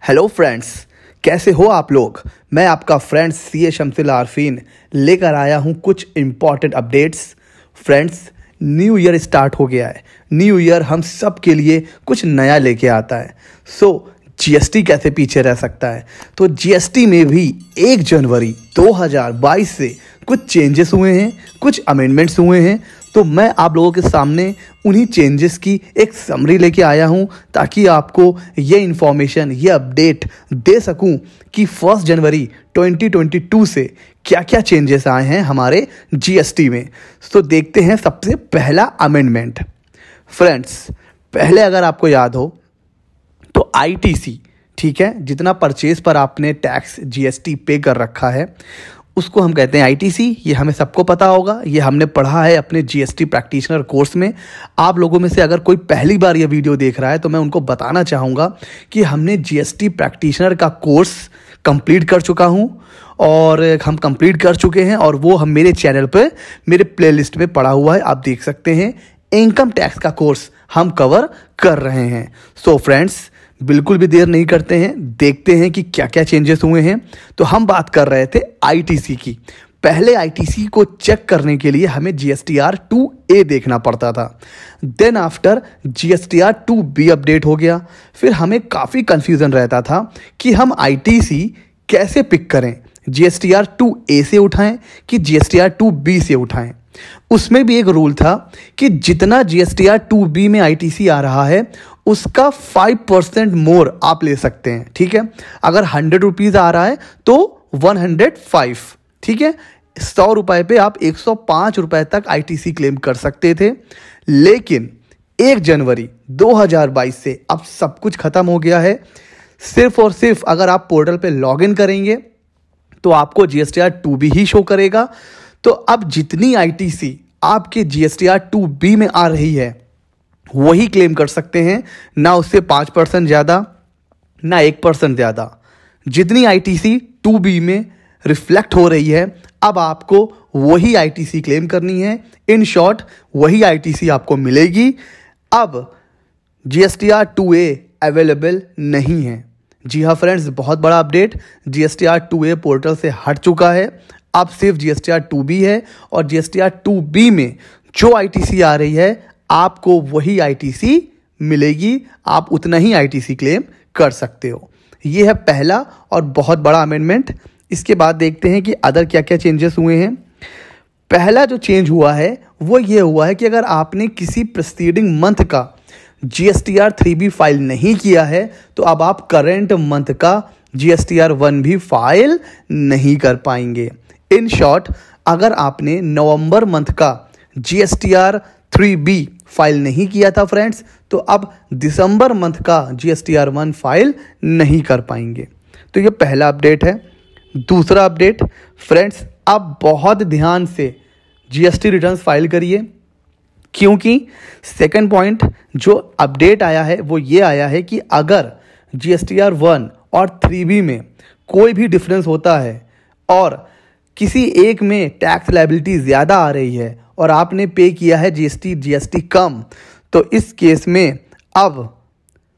Hello friends, कैसे हो आप लोग। मैं आपका फ्रेंड्स CA शमसिल आरफीन लेकर आया हूं कुछ important updates. Friends, new year start हो गया है। न्यू ईयर हम सब के लिए कुछ नया लेके आता है। GST कैसे पीछे रह सकता है। तो GST में भी 1 जनवरी 2022 से कुछ चेंजेस हुए हैं, कुछ अमेंडमेंट्स हुए हैं। तो मैं आप लोगों के सामने उन्हीं चेंजेस की एक समरी लेके आया हूं ताकि आपको ये इन्फॉर्मेशन, ये अपडेट दे सकूं कि 1 जनवरी 2022 से क्या क्या चेंजेस आए हैं हमारे GST में। तो देखते हैं सबसे पहला अमेंडमेंट। फ्रेंड्स, पहले अगर आपको याद हो तो ITC, ठीक है, जितना परचेज पर आपने टैक्स GST पे कर रखा है उसको हम कहते हैं ITC। ये हमें सबको पता होगा, ये हमने पढ़ा है अपने GST प्रैक्टिशनर कोर्स में। आप लोगों में से अगर कोई पहली बार ये वीडियो देख रहा है तो मैं उनको बताना चाहूँगा कि हमने GST प्रैक्टिशनर का कोर्स कंप्लीट कर चुका हूँ और हम कंप्लीट कर चुके हैं और वो हम मेरे चैनल पर मेरे प्लेलिस्ट में पड़ा हुआ है, आप देख सकते हैं। इनकम टैक्स का कोर्स हम कवर कर रहे हैं। सो फ्रेंड्स, बिल्कुल भी देर नहीं करते हैं, देखते हैं कि क्या क्या चेंजेस हुए हैं। तो हम बात कर रहे थे ITC की। पहले ITC को चेक करने के लिए हमें GSTR 2A देखना पड़ता था। Then after GSTR 2B update हो गया। फिर हमें काफ़ी कंफ्यूजन रहता था कि हम ITC कैसे पिक करें, GSTR 2A से उठाएं कि GSTR 2B से उठाएं। उसमें भी एक रूल था कि जितना GSTR 2B में ITC आ रहा है उसका 5% मोर आप ले सकते हैं, ठीक है। अगर 100 रुपीज़ आ रहा है तो 105, ठीक है। 100 रुपये पे आप 105 रुपये तक ITC क्लेम कर सकते थे। लेकिन 1 जनवरी 2022 से अब सब कुछ खत्म हो गया है। सिर्फ और सिर्फ अगर आप पोर्टल पे लॉगिन करेंगे तो आपको GSTR 2B ही शो करेगा। तो अब जितनी ITC आपके GSTR 2B में आ रही है वही क्लेम कर सकते हैं, ना उससे 5% ज़्यादा, ना 1% ज़्यादा। जितनी ITC 2B में रिफ्लेक्ट हो रही है अब आपको वही ITC क्लेम करनी है। इन शॉर्ट, वही ITC आपको मिलेगी। अब GSTR 2A अवेलेबल नहीं है। जी हाँ फ्रेंड्स, बहुत बड़ा अपडेट, GSTR 2A पोर्टल से हट चुका है। अब सिर्फ GSTR 2B है और GSTR 2B में जो ITC आ रही है आपको वही ITC मिलेगी, आप उतना ही ITC क्लेम कर सकते हो। ये है पहला और बहुत बड़ा अमेंडमेंट। इसके बाद देखते हैं कि अदर क्या क्या चेंजेस हुए हैं। पहला जो चेंज हुआ है वो ये हुआ है कि अगर आपने किसी प्रीसीडिंग मंथ का GSTR 3B फाइल नहीं किया है तो अब आप करेंट मंथ का GSTR 1 भी फाइल नहीं कर पाएंगे। इन शॉर्ट, अगर आपने नवंबर मंथ का GSTR 3B फाइल नहीं किया था फ्रेंड्स, तो अब दिसंबर मंथ का GSTR 1 फाइल नहीं कर पाएंगे। तो ये पहला अपडेट है। दूसरा अपडेट फ्रेंड्स, अब बहुत ध्यान से GST रिटर्न्स फाइल करिए, क्योंकि सेकंड पॉइंट जो अपडेट आया है वो ये आया है कि अगर GSTR 1 और 3B में कोई भी डिफरेंस होता है और किसी एक में टैक्स लायबिलिटी ज़्यादा आ रही है और आपने पे किया है GST कम, तो इस केस में अब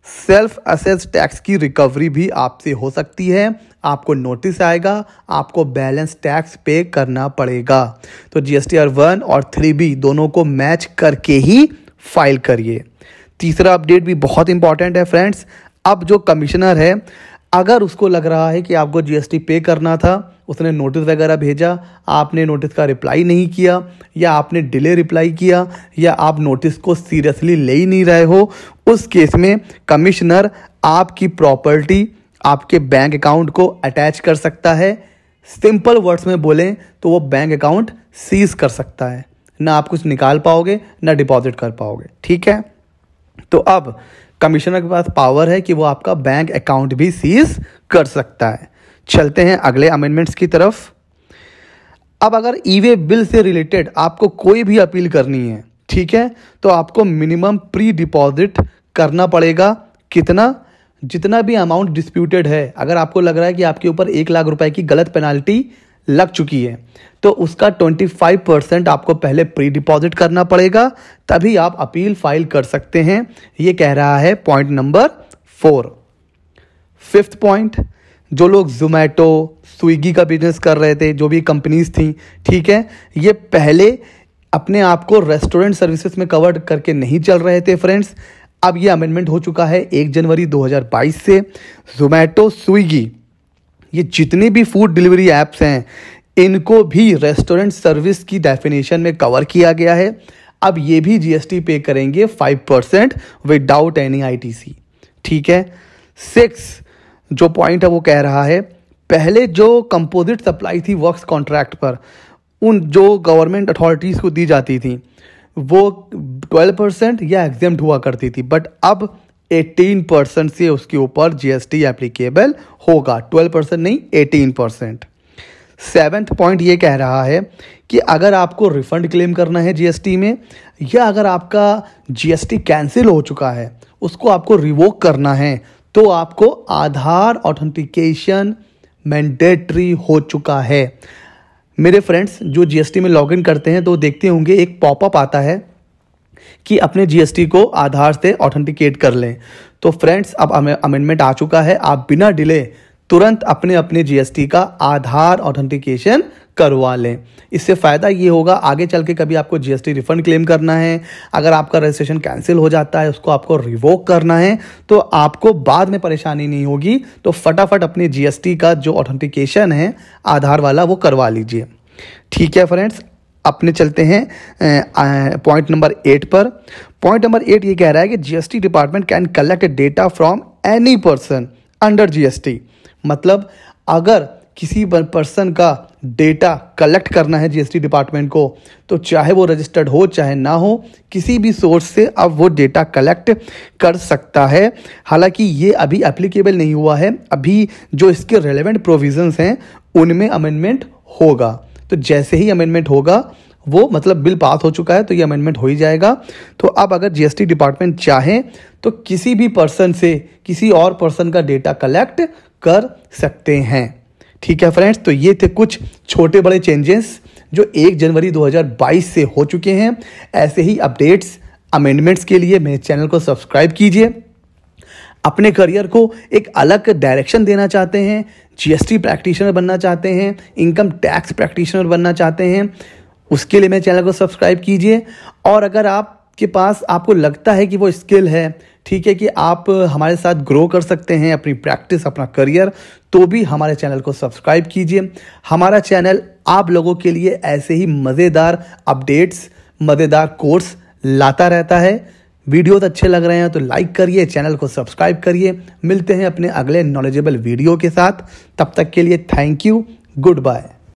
सेल्फ असेस्ड टैक्स की रिकवरी भी आपसे हो सकती है। आपको नोटिस आएगा, आपको बैलेंस टैक्स पे करना पड़ेगा। तो GSTR 1 और 3B दोनों को मैच करके ही फाइल करिए। तीसरा अपडेट भी बहुत इंपॉर्टेंट है फ्रेंड्स। अब जो कमिश्नर है, अगर उसको लग रहा है कि आपको GST पे करना था, उसने नोटिस वगैरह भेजा, आपने नोटिस का रिप्लाई नहीं किया या आपने डिले रिप्लाई किया या आप नोटिस को सीरियसली ले ही नहीं रहे हो, उस केस में कमिश्नर आपकी प्रॉपर्टी आपके बैंक अकाउंट को अटैच कर सकता है। सिंपल वर्ड्स में बोलें तो वो बैंक अकाउंट सीज कर सकता है। ना आप कुछ निकाल पाओगे ना डिपॉजिट कर पाओगे, ठीक है। तो अब कमिश्नर के पास पावर है कि वो आपका बैंक अकाउंट भी सीज कर सकता है। चलते हैं अगले अमेंडमेंट्स की तरफ। अब अगर ई-वे बिल से रिलेटेड आपको कोई भी अपील करनी है, ठीक है, तो आपको मिनिमम प्री डिपॉजिट करना पड़ेगा। कितना? जितना भी अमाउंट डिस्प्यूटेड है। अगर आपको लग रहा है कि आपके ऊपर 1 लाख रुपए की गलत पेनाल्टी लग चुकी है तो उसका 25% आपको पहले प्री डिपॉजिट करना पड़ेगा, तभी आप अपील फाइल कर सकते हैं। ये कह रहा है पॉइंट नंबर 4। 5th पॉइंट, जो लोग जोमेटो स्विगी का बिजनेस कर रहे थे, जो भी कंपनीज थी, ठीक है, ये पहले अपने आप को रेस्टोरेंट सर्विसेज में कवर करके नहीं चल रहे थे फ्रेंड्स। अब ये अमेंडमेंट हो चुका है 1 जनवरी 2022 से। जोमेटो स्विगी ये जितने भी फूड डिलीवरी ऐप्स हैं इनको भी रेस्टोरेंट सर्विस की डेफिनेशन में कवर किया गया है। अब ये भी जीएसटी पे करेंगे 5% विदाउट एनी आईटीसी, ठीक है। 6 जो पॉइंट है वो कह रहा है, पहले जो कंपोजिट सप्लाई थी वर्क्स कॉन्ट्रैक्ट पर, उन जो गवर्नमेंट अथॉरिटीज़ को दी जाती थी वो 12% या एग्जेम्प्ट हुआ करती थी, बट अब 18% से उसके ऊपर जीएसटी एप्लीकेबल होगा। 12% नहीं, 18%। 7th पॉइंट ये कह रहा है कि अगर आपको रिफंड क्लेम करना है जीएसटी में, या अगर आपका जीएसटी कैंसिल हो चुका है उसको आपको रिवोक करना है, तो आपको आधार ऑथेंटिकेशन मैंडेटरी हो चुका है। मेरे फ्रेंड्स जो जीएसटी में लॉगिन करते हैं तो देखते होंगे एक पॉपअप आता है कि अपने जीएसटी को आधार से ऑथेंटिकेट कर लें। तो फ्रेंड्स अब अमेंडमेंट आ चुका है, आप बिना डिले तुरंत अपने अपने जीएसटी का आधार ऑथेंटिकेशन करवा लें। इससे फ़ायदा ये होगा, आगे चल के कभी आपको जीएसटी रिफंड क्लेम करना है, अगर आपका रजिस्ट्रेशन कैंसिल हो जाता है उसको आपको रिवोक करना है, तो आपको बाद में परेशानी नहीं होगी। तो फटाफट अपने जीएसटी का जो ऑथेंटिकेशन है आधार वाला वो करवा लीजिए, ठीक है फ्रेंड्स। अपने चलते हैं पॉइंट नंबर 8 पर। पॉइंट नंबर 8 ये कह रहा है कि GST department can collect data from any person under GST. मतलब अगर किसी पर्सन का डेटा कलेक्ट करना है जीएसटी डिपार्टमेंट को, तो चाहे वो रजिस्टर्ड हो चाहे ना हो, किसी भी सोर्स से अब वो डेटा कलेक्ट कर सकता है। हालांकि ये अभी एप्लीकेबल नहीं हुआ है, अभी जो इसके रेलेवेंट प्रोविजंस हैं उनमें अमेंडमेंट होगा। तो जैसे ही अमेंडमेंट होगा, वो मतलब बिल पास हो चुका है तो ये अमेंडमेंट हो ही जाएगा। तो अब अगर जीएसटी डिपार्टमेंट चाहे तो किसी भी पर्सन से किसी और पर्सन का डेटा कलेक्ट कर सकते हैं, ठीक है फ्रेंड्स। तो ये थे कुछ छोटे बड़े चेंजेस जो 1 जनवरी 2022 से हो चुके हैं। ऐसे ही अपडेट्स अमेंडमेंट्स के लिए मेरे चैनल को सब्सक्राइब कीजिए। अपने करियर को एक अलग डायरेक्शन देना चाहते हैं, जीएसटी प्रैक्टिशनर बनना चाहते हैं, इनकम टैक्स प्रैक्टिशनर बनना चाहते हैं, उसके लिए मेरे चैनल को सब्सक्राइब कीजिए। और अगर आपके पास आपको लगता है कि वो स्किल है, ठीक है, कि आप हमारे साथ ग्रो कर सकते हैं अपनी प्रैक्टिस, अपना करियर, तो भी हमारे चैनल को सब्सक्राइब कीजिए। हमारा चैनल आप लोगों के लिए ऐसे ही मज़ेदार अपडेट्स, मज़ेदार कोर्स लाता रहता है। वीडियोस अच्छे लग रहे हैं तो लाइक करिए, चैनल को सब्सक्राइब करिए। मिलते हैं अपने अगले नॉलेजेबल वीडियो के साथ, तब तक के लिए थैंक यू, गुड बाय।